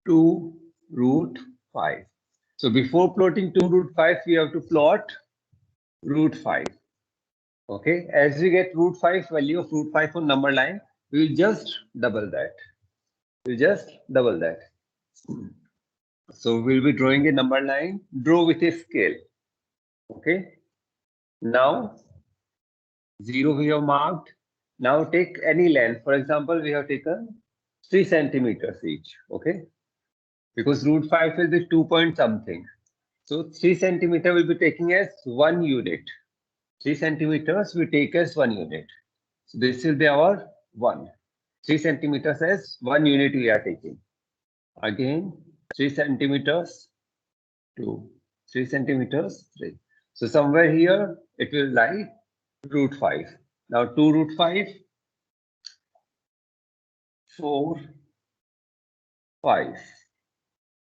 2 root 5. So before plotting 2 root 5, we have to plot root 5. Okay, as we get root 5, value of root 5 on number line, we will just double that. We'll just double that. So we'll be drawing a number line, draw with a scale. Okay, now 0 we have marked. Now take any length. For example, we have taken 3 centimeters each. Okay, because root 5 will be 2 point something. So 3 centimeter will be taking as 1 unit. 3 centimeters we take as 1 unit. So this will be our 1. 3 centimeters as 1 unit we are taking. Again 3 centimeters, 2. 3 centimeters, 3. So somewhere here it will lie root 5. Now 2 root 5, 4, 5.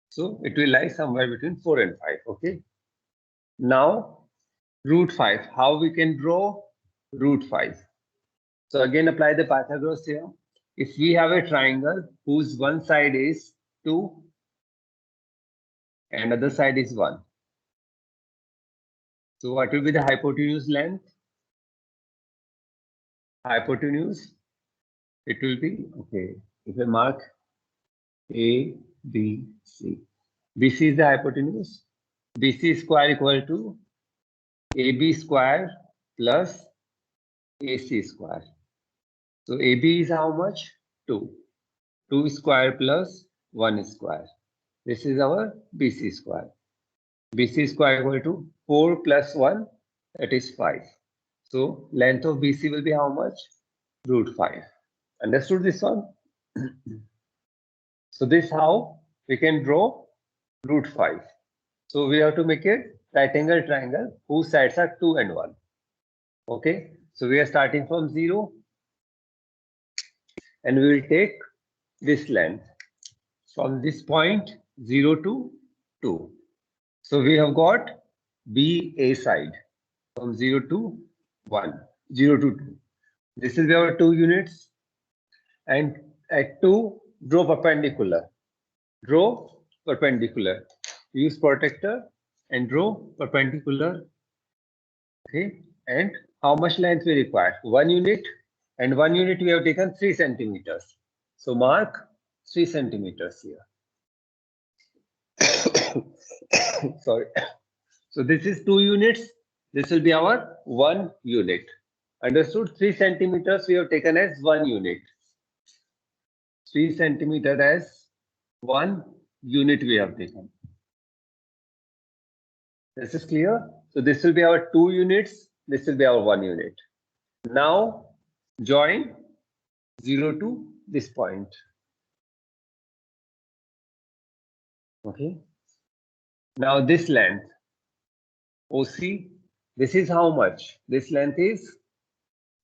So it will lie somewhere between 4 and 5. Okay. Now root 5. How we can draw root 5? So again apply the Pythagoras theorem. If we have a triangle whose one side is 2 and other side is 1. So what will be the hypotenuse length? Hypotenuse, it will be, okay, if I mark A, B, C. BC is the hypotenuse. BC square equal to AB square plus AC square. So AB is how much? 2. 2 square plus 1 square. This is our BC square. BC square equal to 4 plus 1, that is 5. So length of BC will be how much? Root 5. Understood this one? So this is how we can draw root 5. So we have to make a right angle triangle whose sides are 2 and 1. Okay. So we are starting from 0 and we will take this length from this point 0 to 2. So we have got BA side from 0 to 1, 0 to 2. This will be our 2 units, and at 2 draw perpendicular. Draw perpendicular. Use protector and draw perpendicular. Okay, and how much length we require? 1 unit, and 1 unit we have taken 3 centimeters. So mark 3 centimeters here. Sorry. So this is 2 units. This will be our 1 unit. Understood? 3 centimeters we have taken as 1 unit. 3 centimeter as 1 unit we have taken. This is clear? So this will be our 2 units. This will be our 1 unit. Now join 0 to this point. Okay. Now this length, OC, this is how much? This length is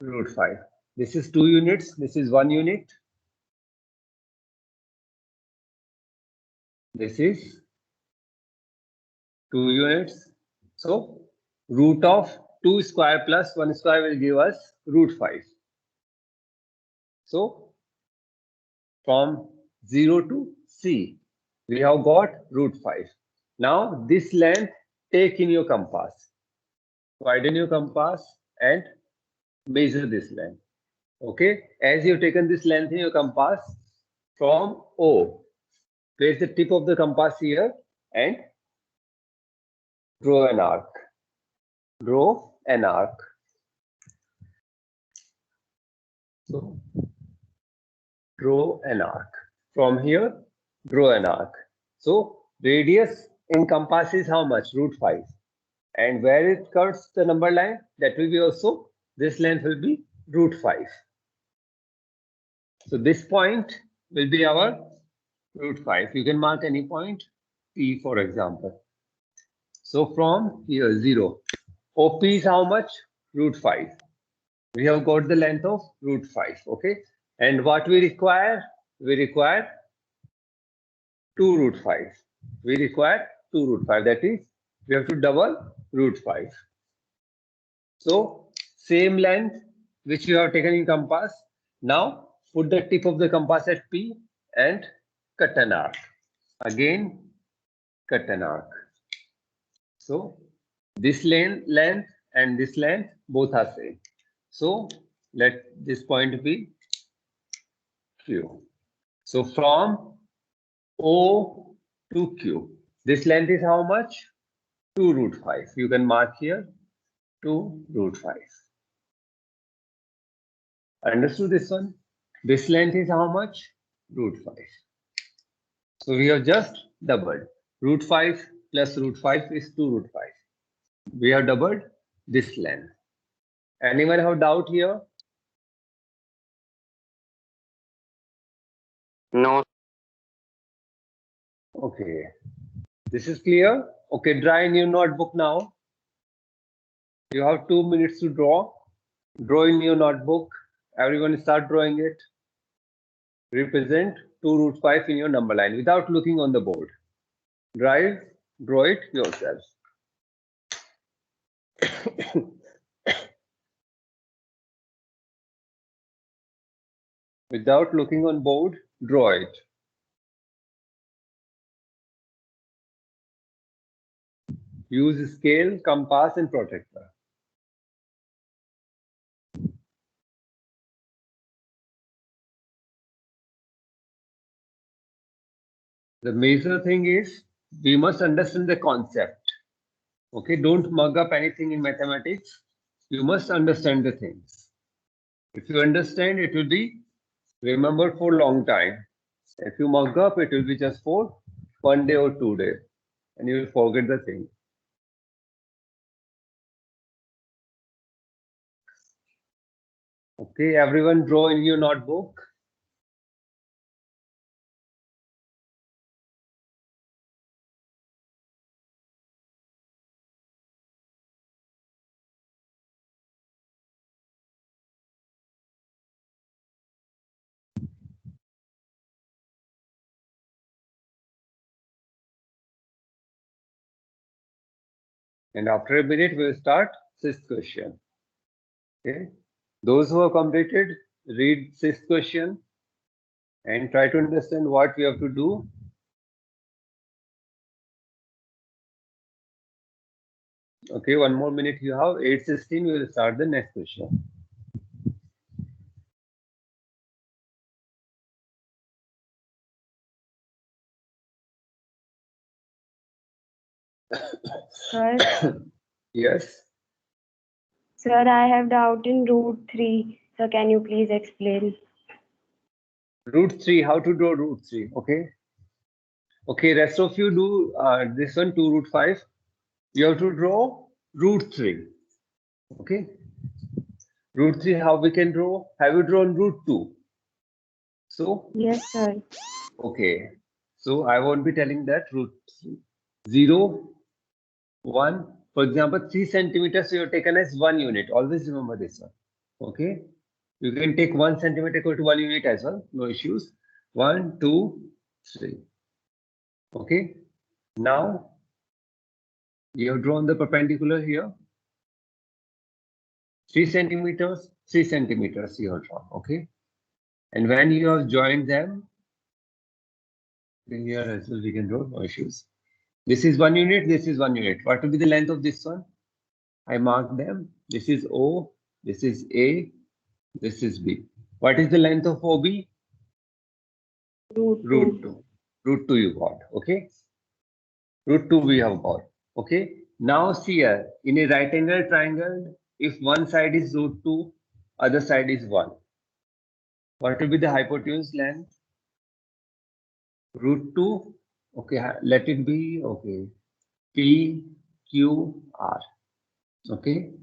root 5. This is 2 units. This is 1 unit. This is 2 units. So root of 2 square plus 1 square will give us root 5. So from 0 to C, we have got root 5. Now this length take in your compass. Widen your compass and measure this length. Okay, as you've taken this length in your compass from O, place the tip of the compass here and draw an arc. Draw an arc. So draw an arc. From here, draw an arc. So radius in compass is how much? Root 5. And where it cuts the number line, that will be also, this length will be root 5. So this point will be our root 5. You can mark any point, P for example. So from here 0, OP is how much? Root 5. We have got the length of root 5. Okay. And what we require? We require 2 root 5. We require 2 root 5. That is, we have to double root 5. So same length which you have taken in compass. Now put the tip of the compass at P and cut an arc. Again, cut an arc. So this length and this length both are same. So let this point be Q. So from O to Q, this length is how much? 2 root 5. You can mark here 2 root 5. Understood this one? This length is how much? Root 5. So we have just doubled. Root 5 plus root 5 is 2 root 5. We have doubled this length. Anyone have doubt here? No. Okay. This is clear? Okay, draw in your notebook now. You have 2 minutes to draw. Draw in your notebook. Everyone start drawing it. Represent 2 root 5 in your number line without looking on the board. Draw it yourself. Without looking on board, draw it. Use scale, compass, and protractor. The major thing is we must understand the concept. Okay, don't mug up anything in mathematics. You must understand the things. If you understand, it will be remembered for a long time. If you mug up, it will be just for 1 day or 2 days, and you will forget the thing. Okay, everyone draw in your notebook. And after a minute, we'll start 6th question. Okay. Those who have completed, read 6th question and try to understand what we have to do. Okay, 1 more minute you have. 8:16, we will start the next question. Sir, Yes. sir, I have doubt in root 3. So can you please explain? Root 3, how to draw root 3? Okay. Okay, rest of you do this one, 2 root 5. You have to draw root 3. Okay. Root 3, how we can draw? Have you drawn root 2? So? Yes, sir. Okay. So I won't be telling that root 0, 1. For example, 3 centimeters you have taken as 1 unit. Always remember this one. Okay. You can take 1 centimeter equal to 1 unit as well. No issues. 1, 2, 3. Okay. Now you have drawn the perpendicular here. 3 centimeters, 3 centimeters you have drawn. Okay. And when you have joined them, then here as well we can draw, no issues. This is 1 unit, this is 1 unit. What will be the length of this one? I mark them. This is O, this is A, this is B. What is the length of OB? Root 2. Root 2 you got. Okay. Root 2 we have got. Okay. Now see here, in a right angle triangle, if one side is root 2, other side is 1. What will be the hypotenuse length? Root 2. Okay, let it be, okay, P, Q, R. Okay.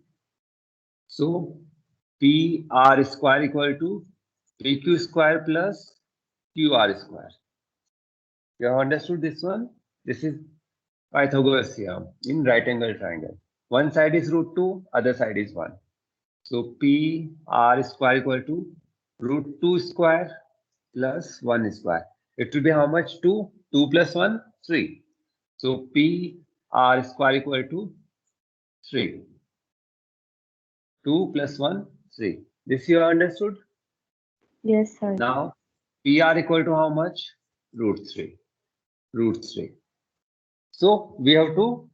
So P R square equal to PQ square plus QR square. You have understood this one? This is Pythagoras theorem in right angle triangle. One side is root 2, other side is 1. So P R square equal to root 2 square plus 1 square. It will be how much? 2? 2 plus 1? 3. So P R square equal to 3. 2 plus 1, 3. This you have understood? Yes, sir. Now PR equal to how much? Root 3. root 3. So we have to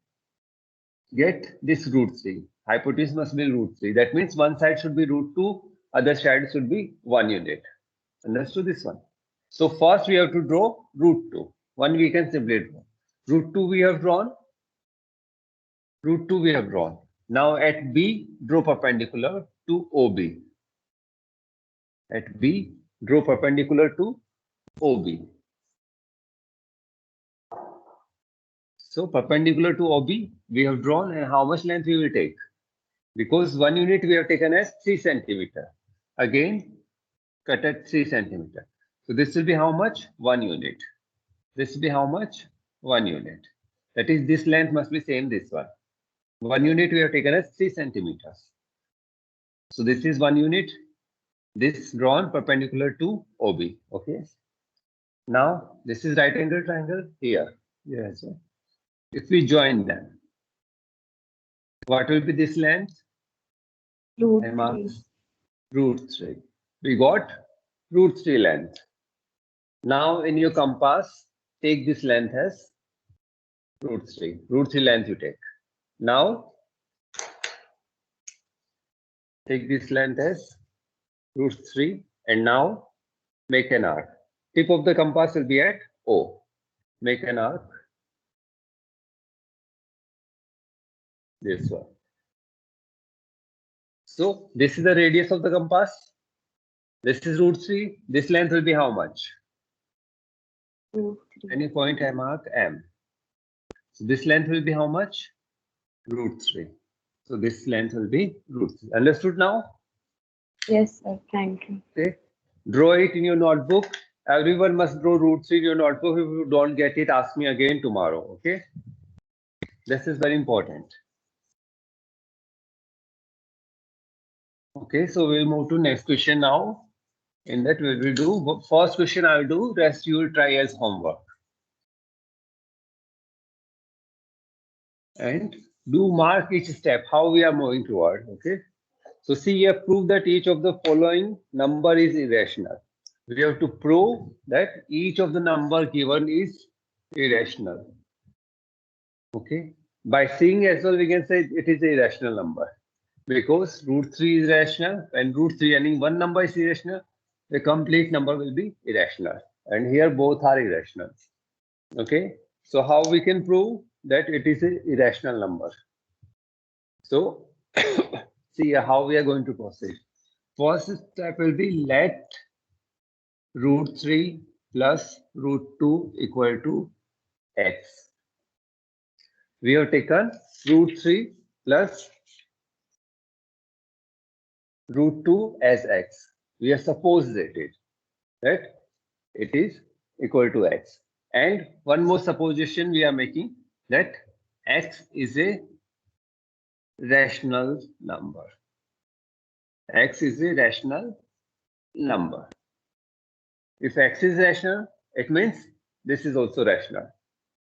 get this root 3. Hypotenuse must be root 3. That means one side should be root 2, other side should be 1 unit. Understood this one? So first we have to draw root 2. One we can simply draw. Root 2 we have drawn. Root 2 we have drawn. Now at B, draw perpendicular to OB. At B, draw perpendicular to OB. So perpendicular to OB, we have drawn, and how much length we will take? Because 1 unit we have taken as 3 centimeter. Again, cut at 3 centimeter. So this will be how much? 1 unit. This will be how much? 1 unit. That is, this length must be same this one. 1 unit we have taken as 3 centimeters. So this is 1 unit. This drawn perpendicular to OB. Okay. Now this is right angle triangle here. Yes. If we join them, what will be this length? Root I mark 3. root 3. We got root 3 length. Now in your compass, take this length as root 3. Root 3 length you take. Now take this length as root 3 and now make an arc. Tip of the compass will be at O. Make an arc. This one. So this is the radius of the compass. This is root 3. This length will be how much? Root 3. Any point I mark M. So this length will be how much? Root 3. So this length will be root 3. Understood now? Yes, sir. Thank you. Okay. Draw it in your notebook. Everyone must draw root 3 in your notebook. If you don't get it, ask me again tomorrow. Okay. This is very important. Okay, so we'll move to next question now. In that we will do first question I will do, rest you will try as homework. And do mark each step, how we are moving toward. Okay. So see here, prove that each of the following number is irrational. We have to prove that each of the number given is irrational. Okay. By seeing as well, we can say it is a irrational number. Because root 3 is rational, and root 3 any one number is irrational, the complete number will be irrational. And here both are irrational. Okay. So how we can prove that it is an irrational number? So see how we are going to proceed. First step will be let root 3 plus root 2 equal to x. We have taken root 3 plus root 2 as x. We have supposed that it is equal to x. And one more supposition we are making, that x is a rational number. X is a rational number. If x is rational, it means this is also rational.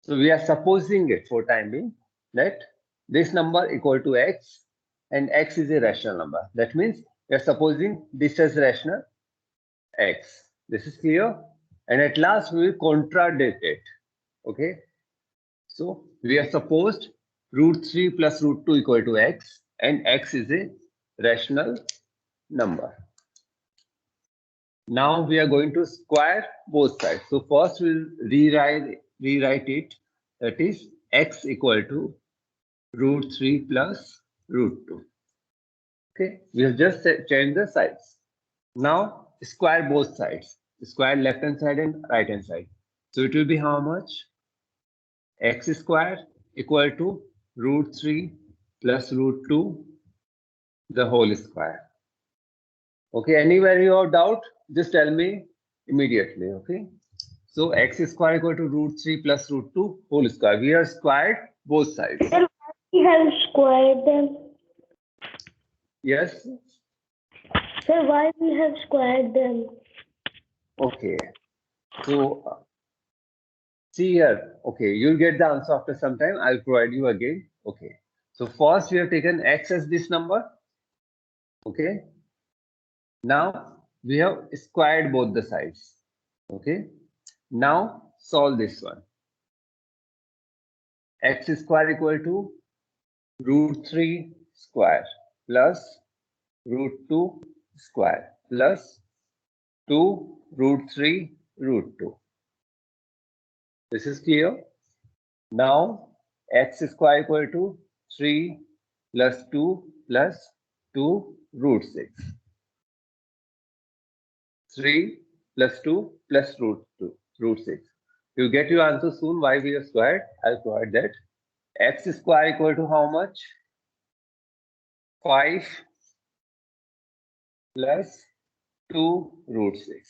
So we are supposing it for time being that this number equal to x and x is a rational number. That means we are supposing this as rational x. This is clear. And at last we will contradict it. Okay. So we have supposed root 3 plus root 2 equal to x, and x is a rational number. Now we are going to square both sides. So first we'll rewrite it. That is x equal to root 3 plus root 2. Okay, we have just changed the sides. Now square both sides. Square left hand side and right hand side. So it will be how much? X square equal to root 3 plus root 2 the whole square. Okay, anywhere you have doubt, just tell me immediately. Okay, so x square equal to root 3 plus root 2 whole square. We have squared both sides. We have squared them. Yes. Sir, why we have squared them? Okay. So see here. Okay, you'll get the answer after some time. I'll provide you again. Okay. So first we have taken x as this number. Okay. Now we have squared both the sides. Okay. Now solve this one. x square equal to root 3 square plus root 2 square plus 2 root 3 root 2. This is clear. Now x square equal to 3 plus 2 plus 2 root 6. 3 plus 2 plus root 6. You get your answer soon. Why we have squared? I'll provide that. X square equal to how much? 5 plus 2 root 6.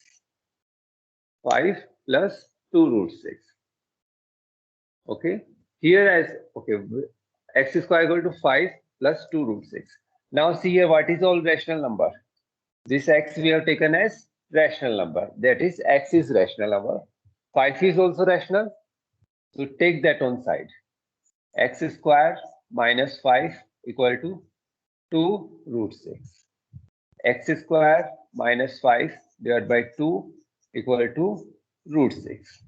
5 plus 2 root 6. Okay. Here as okay, x square equal to 5 plus 2 root 6. Now see here what is all rational number. This x we have taken as rational number. That is x is rational number. 5 is also rational. So take that on side. X square minus 5 equal to 2 root 6. X square minus 5 divided by 2 equal to root 6.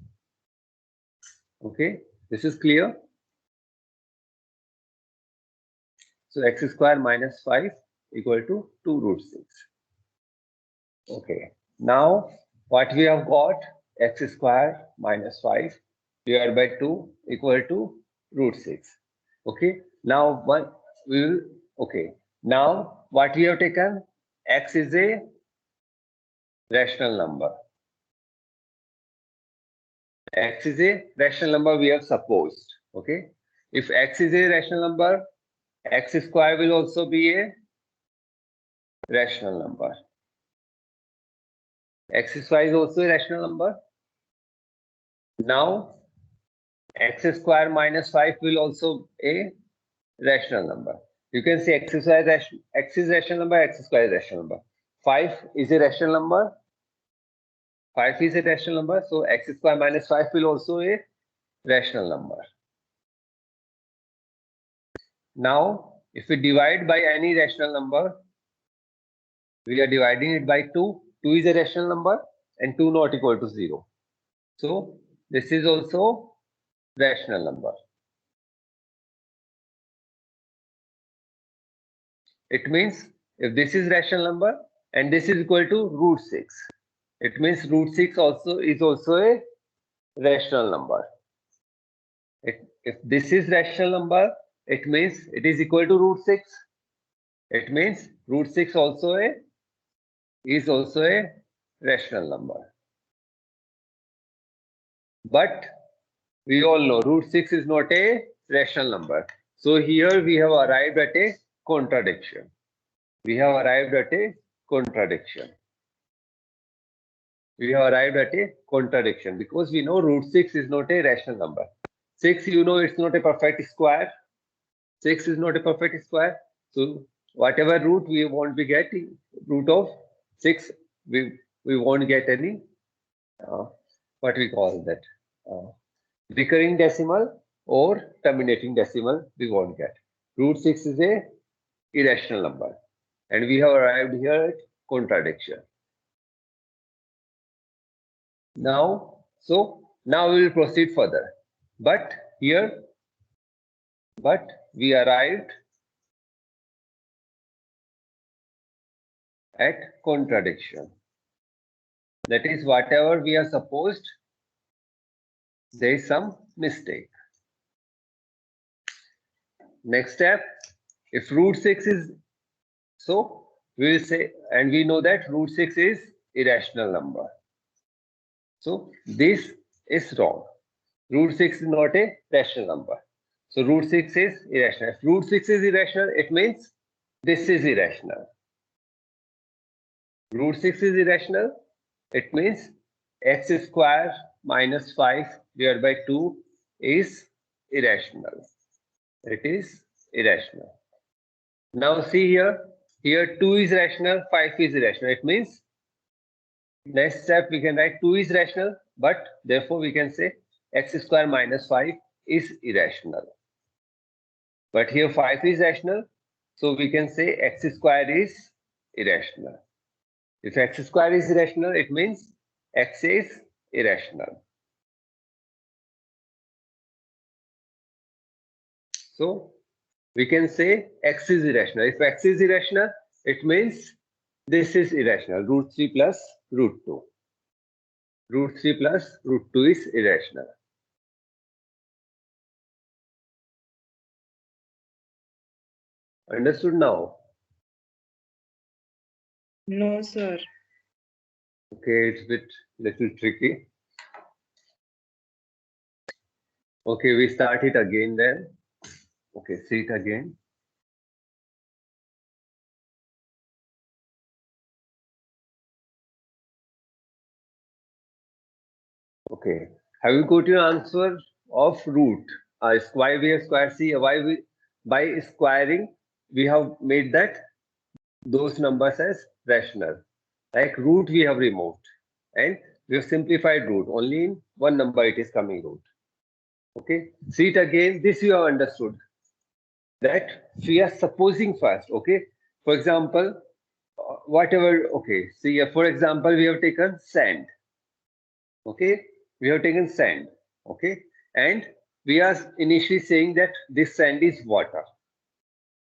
Okay, this is clear. So x square minus 5 equal to 2 root 6. Okay, now what we have got? X square minus 5 divided by 2 equal to root 6. Okay, now what we will, okay, now what we have taken? X is a rational number. X is a rational number we have supposed. Okay, if x is a rational number, x square will also be a rational number. X square is also a rational number. Now x square minus 5 will also a rational number. You can say x square x is rational number, x square is rational number. 5 is a rational number. 5 is a rational number, so x square minus 5 will also a rational number. Now, if we divide by any rational number, we are dividing it by 2. 2 is a rational number and 2 not equal to 0. So, this is also rational number. It means if this is rational number and this is equal to root 6, it means root 6 also is also a rational number. If this is rational number, it means it is equal to root 6. It means root 6 also is also a rational number. But we all know root 6 is not a rational number. So here we have arrived at a contradiction. We have arrived at a contradiction. We have arrived at a contradiction because we know root 6 is not a rational number. 6, you know, it's not a perfect square. 6 is not a perfect square. So whatever root we won't be getting, root of 6, we won't get any, what we call that, recurring decimal or terminating decimal, we won't get. Root 6 is a irrational number. And we have arrived here at contradiction. Now, so now we will proceed further. But here, we arrived at contradiction. That is, whatever we are supposed, there is some mistake. Next step, if root 6 is, so we will say, and we know that root 6 is irrational number. So this is wrong. Root 6 is not a rational number. So root 6 is irrational. If root 6 is irrational, it means this is irrational. Root 6 is irrational. It means x square minus 5 divided by 2 is irrational. It is irrational. Now see here. Here 2 is rational, 5 is irrational. It means next step we can write 2 is rational, but therefore we can say x square minus 5 is irrational. But here 5 is rational, so we can say x square is irrational. If x square is irrational, it means x is irrational. So we can say x is irrational. If x is irrational, it means this is irrational. Root 3 plus root 2. Root 3 plus root 2 is irrational. Understood now? No, sir. Okay, it's a bit little tricky. Okay, we start it again then. Okay, see it again. Okay, have you got your answer of root? Why we have square? See, why we by squaring we have made that those numbers as rational. Like root we have removed and we have simplified root. Only in one number it is coming root. Okay, see it again. This you have understood. That we are supposing first. Okay, for example, whatever. Okay, see for example we have taken sand. Okay, we have taken sand. Okay, and we are initially saying that this sand is water.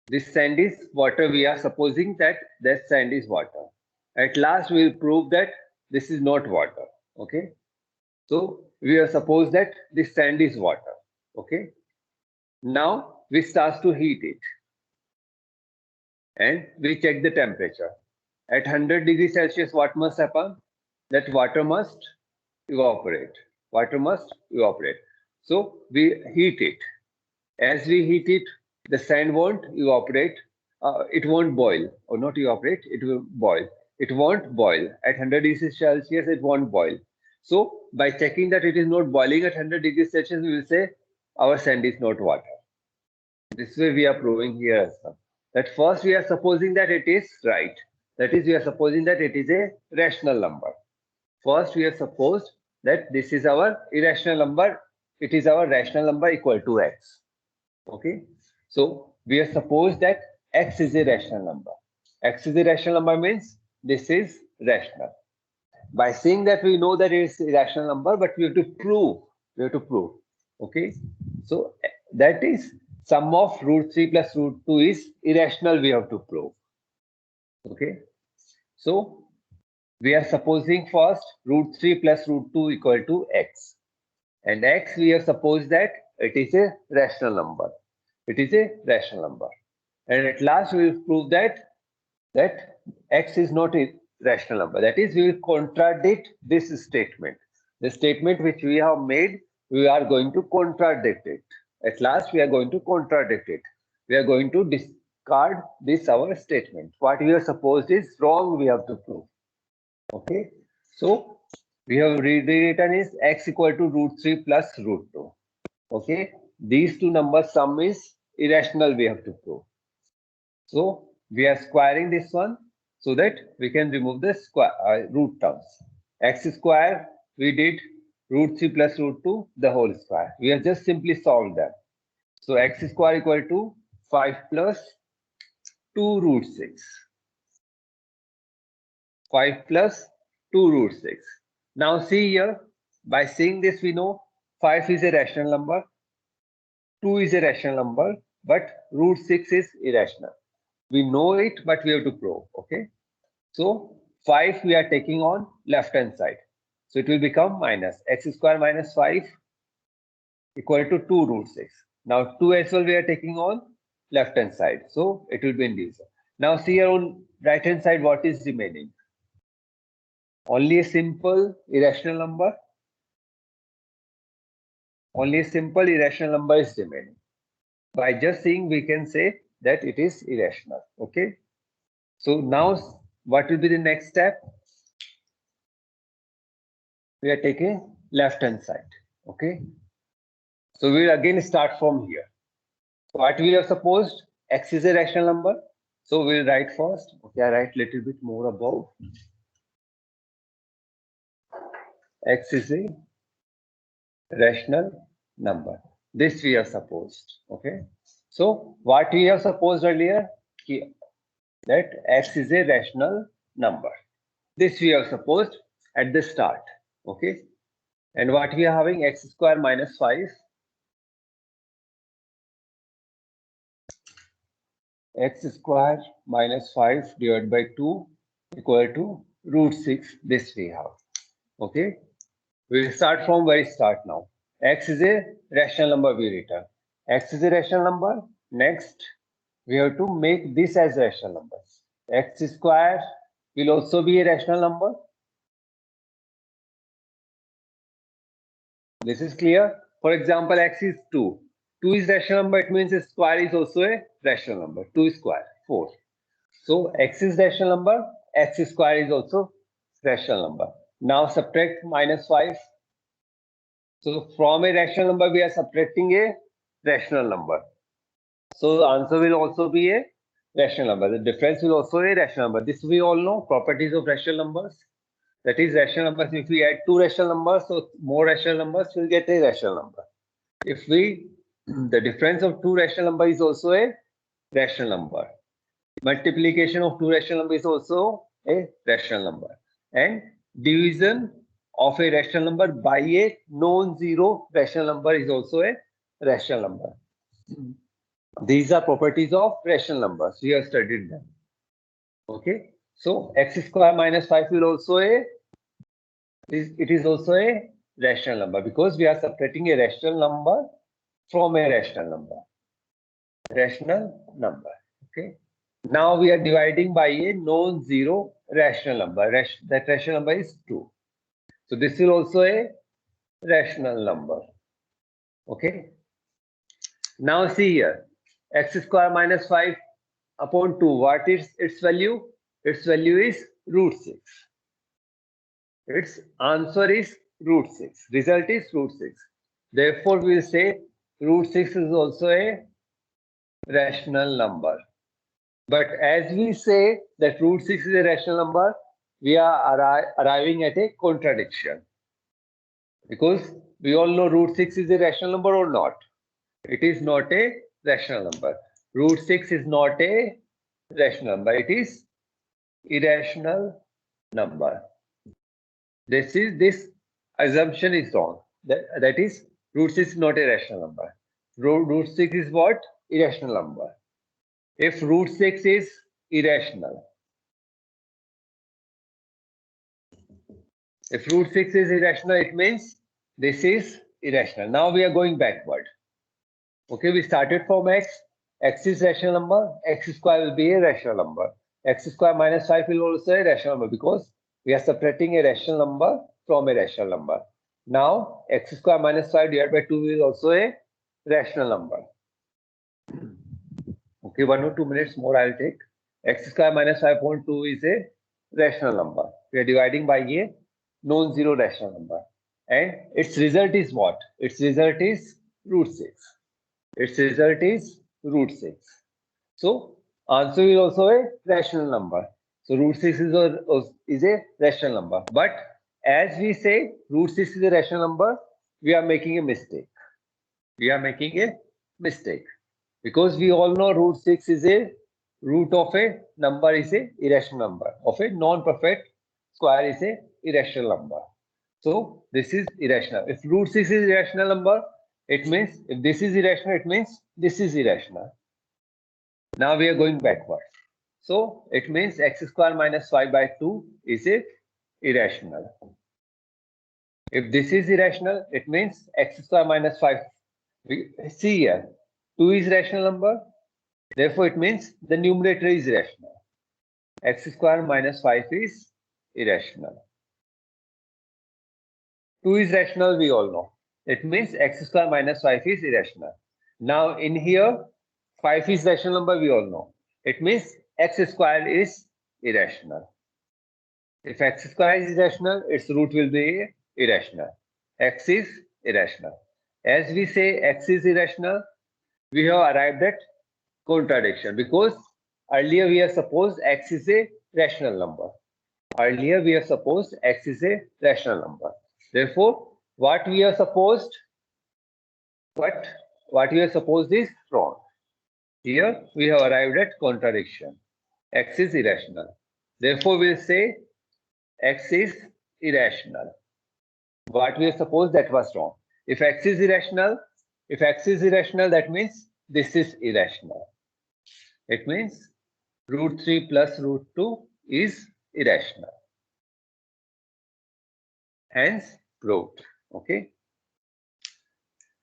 This sand is water. We are supposing that that sand is water. At last, we will prove that this is not water. Okay, so we are suppose that this sand is water. Okay, now we start to heat it, and we check the temperature. At 100 degrees Celsius, what must happen? That water must evaporate. Water must evaporate. So we heat it. As we heat it, the sand won't evaporate. It won't boil, or not evaporate. It will boil. It won't boil at 100 degrees Celsius. It won't boil. So by checking that it is not boiling at 100 degrees Celsius, we will say our sand is not water. This way we are proving here as well. That first we are supposing that it is right. That is, we are supposing that it is a rational number. First, we have supposed that this is our irrational number. It is our rational number equal to x. Okay. So we have supposed that x is a rational number. X is a rational number means this is rational. By saying that we know that it is a rational number, but we have to prove. We have to prove. Okay. So that is sum of root 3 plus root 2 is irrational. We have to prove. Okay. So we are supposing first root 3 plus root 2 equal to x. And x we have supposed that it is a rational number. It is a rational number. And at last we will prove that x is not a rational number. That is, we will contradict this statement. The statement which we have made, we are going to contradict it. At last we are going to contradict it. We are going to discard this our statement. What we have supposed is wrong, we have to prove. Okay, so we have rewritten is x equal to root 3 plus root 2. Okay, these two numbers sum is irrational, we have to prove. So we are squaring this one so that we can remove the square root terms. X square we did root 3 plus root 2 the whole square. We have just simply solved them. So x square equal to 5 plus 2 root 6. 5 plus 2 root 6. Now see here, by seeing this we know 5 is a rational number, 2 is a rational number, but root 6 is irrational. We know it, but we have to prove, okay? So 5 we are taking on left hand side. So it will become minus x square minus 5 equal to 2 root 6. Now 2 as well we are taking on left hand side. So it will be in divisor. Now see here on right hand side what is remaining. Only a simple irrational number. Only a simple irrational number is remaining. By just seeing, we can say that it is irrational. Okay. So now, what will be the next step? We are taking left hand side. Okay. So we will again start from here. What we have supposed? X is a rational number. So we will write first. Okay, I write little bit more above. X is a rational number. This we have supposed. Okay. So what we have supposed earlier, that x is a rational number. This we have supposed at the start. Okay. And what we are having, x square minus 5 x square minus 5 divided by 2 equal to root 6. This we have. Okay. We'll start from very start now. X is a rational number we return. X is a rational number. Next, we have to make this as rational numbers. X square will also be a rational number. This is clear. For example, x is 2. 2 is rational number. It means a square is also a rational number. 2 square, 4. So x is rational number. X square is also rational number. Now subtract minus 5. So from a rational number, we are subtracting a rational number. So the answer will also be a rational number. The difference will also be a rational number. This we all know, properties of rational numbers. That is rational numbers. If we add two rational numbers, so more rational numbers, we'll get a rational number. If the difference of two rational numbers is also a rational number. Multiplication of two rational numbers is also a rational number. And division of a rational number by a non-zero rational number is also a rational number. These are properties of rational numbers. We have studied them. Okay. So x square minus 5 will also it is also a rational number because we are subtracting a rational number from a rational number. Rational number. Okay. Now we are dividing by a non-zero rational number. That rational number is 2. So this will also a rational number. Okay. Now see here, x square minus 5 upon 2. What is its value? Its value is root 6. Its answer is root 6. Result is root 6. Therefore, we will say root 6 is also a rational number. But as we say that root 6 is a rational number, we are arriving at a contradiction. Because we all know root 6 is a rational number or not. It is not a rational number. Root 6 is not a rational number. It is irrational number. This assumption is wrong. That is, root 6 is not a rational number. Root 6 is what? Irrational number. If root 6 is irrational, it means this is irrational. Now we are going backward. Okay, we started from x. X is rational number. X square will be a rational number. X square minus 5 will also a rational number because we are subtracting a rational number from a rational number. Now x square minus 5 divided by 2 is also a rational number. Okay, 1 or 2 minutes more I will take. X square minus 5.2 is a rational number. We are dividing by a non-zero rational number. And its result is what? Its result is root 6. Its result is root 6. So answer is also a rational number. So root 6 is a rational number. But as we say root 6 is a rational number, we are making a mistake. We are making a mistake. Because we all know root 6 is a root of a number is a irrational number. Of a non-perfect square is a irrational number. So this is irrational. If root 6 is irrational number, it means if this is irrational, it means this is irrational. Now we are going backward. So it means x square minus 5 by 2 is a irrational. If this is irrational, it means x square minus 5. We see here, 2 is rational number. Therefore, it means the numerator is irrational. X square minus 5 is irrational. 2 is rational, we all know. It means x square minus 5 is irrational. Now in here, 5 is rational number, we all know. It means x square is irrational. If x square is irrational, its root will be irrational. X is irrational. As we say x is irrational, we have arrived at contradiction because earlier we have supposed x is a rational number. Earlier we have supposed x is a rational number. Therefore, what we have supposed is wrong. Here we have arrived at contradiction. X is irrational. Therefore, we'll say x is irrational. What we have supposed that was wrong. If x is irrational, that means this is irrational. It means root 3 plus root 2 is irrational. Hence, proved. Okay.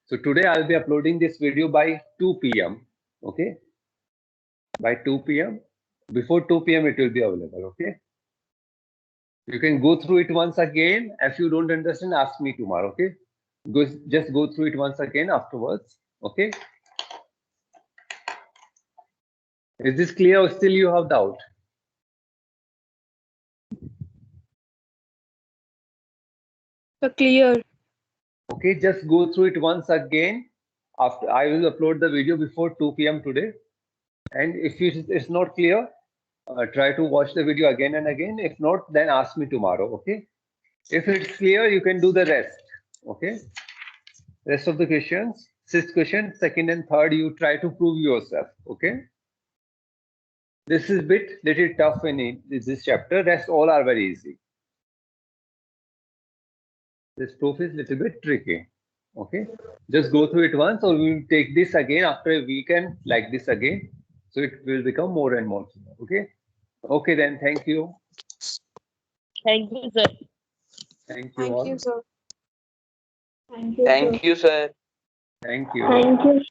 So today I'll be uploading this video by 2 p.m. Okay. By 2 p.m. Before 2 p.m. it will be available. Okay. You can go through it once again. If you don't understand, ask me tomorrow. Okay. Just go through it once again afterwards. Okay. Is this clear or still you have doubt? Clear. Okay, just go through it once again. After I will upload the video before 2 p.m. today. And if it's not clear, try to watch the video again and again. If not, then ask me tomorrow. Okay. If it's clear, you can do the rest. Okay. Rest of the questions. Sixth question, second and third, you try to prove yourself. Okay. This is little tough in this chapter. Rest all are very easy. This proof is little bit tricky. Okay. Just go through it once, or we will take this again after a weekend like this again. So it will become more and more clear. Okay. Okay, then. Thank you. Thank you, sir. Thank you Thank all. you, sir. Thank you. Thank you, sir. Thank you. Thank you.